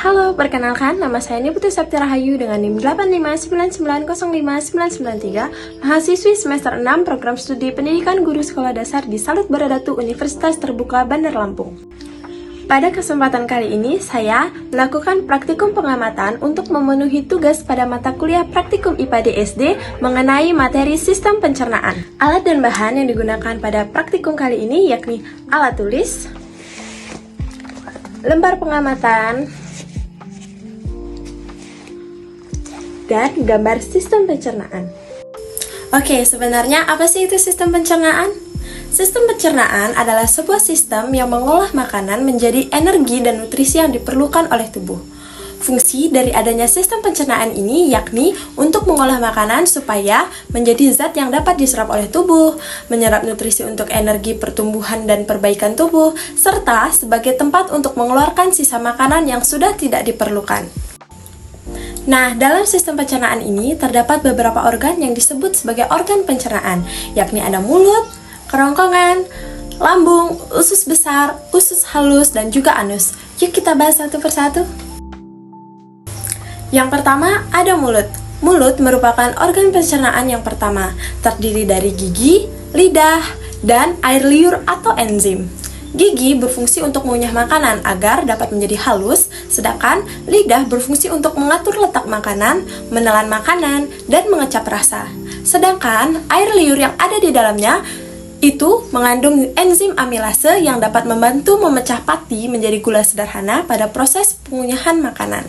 Halo, perkenalkan nama saya Niputu Septi Rahayu dengan NIM 859905993, mahasiswi semester 6 program studi pendidikan guru sekolah dasar di Salut Baradatu Universitas Terbuka Bandar Lampung. Pada kesempatan kali ini, saya melakukan praktikum pengamatan untuk memenuhi tugas pada mata kuliah praktikum IPA DSD mengenai materi sistem pencernaan. Alat dan bahan yang digunakan pada praktikum kali ini yakni alat tulis, lembar pengamatan, dan gambar sistem pencernaan. Oke, sebenarnya apa sih itu sistem pencernaan? Sistem pencernaan adalah sebuah sistem yang mengolah makanan menjadi energi dan nutrisi yang diperlukan oleh tubuh. Fungsi dari adanya sistem pencernaan ini yakni untuk mengolah makanan supaya menjadi zat yang dapat diserap oleh tubuh, menyerap nutrisi untuk energi pertumbuhan dan perbaikan tubuh, serta sebagai tempat untuk mengeluarkan sisa makanan yang sudah tidak diperlukan. Nah, dalam sistem pencernaan ini terdapat beberapa organ yang disebut sebagai organ pencernaan, yakni ada mulut, kerongkongan, lambung, usus besar, usus halus, dan juga anus. Yuk kita bahas satu persatu. Yang pertama, ada mulut. Mulut merupakan organ pencernaan yang pertama, terdiri dari gigi, lidah, dan air liur atau enzim. Gigi berfungsi untuk mengunyah makanan agar dapat menjadi halus, sedangkan lidah berfungsi untuk mengatur letak makanan, menelan makanan, dan mengecap rasa. Sedangkan air liur yang ada di dalamnya itu mengandung enzim amilase yang dapat membantu memecah pati menjadi gula sederhana pada proses pengunyahan makanan.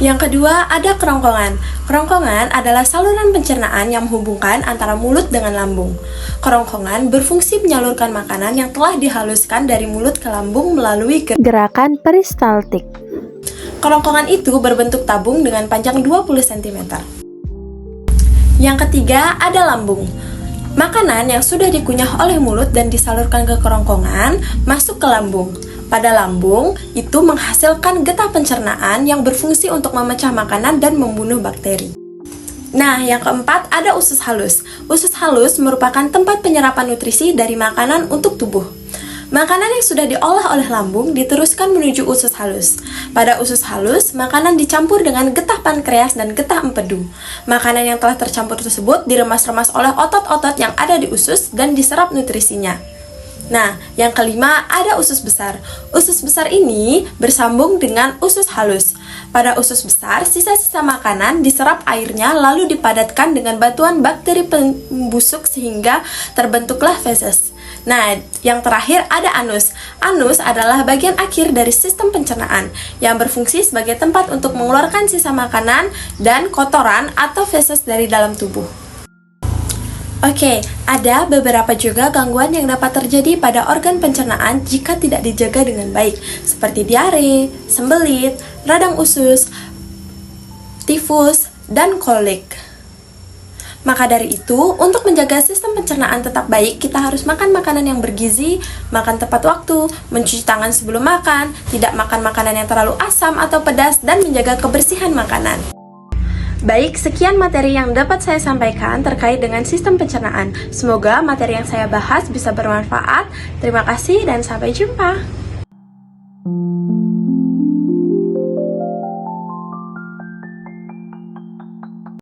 Yang kedua, ada kerongkongan. Kerongkongan adalah saluran pencernaan yang menghubungkan antara mulut dengan lambung. Kerongkongan berfungsi menyalurkan makanan yang telah dihaluskan dari mulut ke lambung melalui gerakan peristaltik. Kerongkongan itu berbentuk tabung dengan panjang 20 cm. Yang ketiga, ada lambung. Makanan yang sudah dikunyah oleh mulut dan disalurkan ke kerongkongan masuk ke lambung. Pada lambung, itu menghasilkan getah pencernaan yang berfungsi untuk memecah makanan dan membunuh bakteri. Nah, yang keempat ada usus halus. Usus halus merupakan tempat penyerapan nutrisi dari makanan untuk tubuh. Makanan yang sudah diolah oleh lambung diteruskan menuju usus halus. Pada usus halus, makanan dicampur dengan getah pankreas dan getah empedu. Makanan yang telah tercampur tersebut diremas-remas oleh otot-otot yang ada di usus dan diserap nutrisinya. Nah, yang kelima ada usus besar. Usus besar ini bersambung dengan usus halus. Pada usus besar, sisa-sisa makanan diserap airnya lalu dipadatkan dengan batuan bakteri pembusuk sehingga terbentuklah feses. Nah, yang terakhir ada anus. Anus adalah bagian akhir dari sistem pencernaan yang berfungsi sebagai tempat untuk mengeluarkan sisa makanan dan kotoran atau feses dari dalam tubuh. Oke, ada beberapa juga gangguan yang dapat terjadi pada organ pencernaan jika tidak dijaga dengan baik, seperti diare, sembelit, radang usus, tifus, dan kolik. Maka dari itu, untuk menjaga sistem pencernaan tetap baik, kita harus makan makanan yang bergizi, makan tepat waktu, mencuci tangan sebelum makan, tidak makan makanan yang terlalu asam atau pedas, dan menjaga kebersihan makanan. Baik, sekian materi yang dapat saya sampaikan terkait dengan sistem pencernaan. Semoga materi yang saya bahas bisa bermanfaat. Terima kasih dan sampai jumpa.